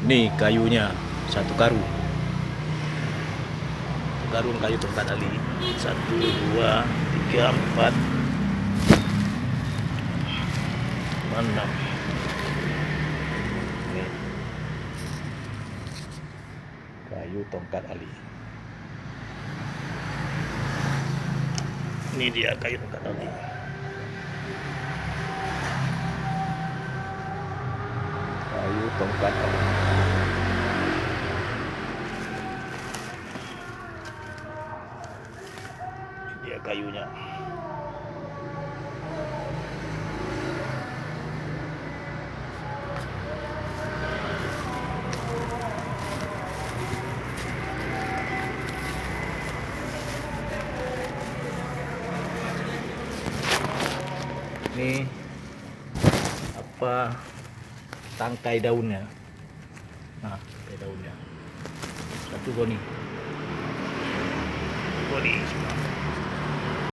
Nih kayunya, satu karung. Karung kayu tongkat ali. 1, 2, 3, 4, 6. Nih. Kayu tongkat ali. Ini dia kayu tongkat ali. Kayu tongkat ali. Ini dia kayunya. Ini apa, tangkai daunnya. Nah, tangkai daunnya. Satu goni semua.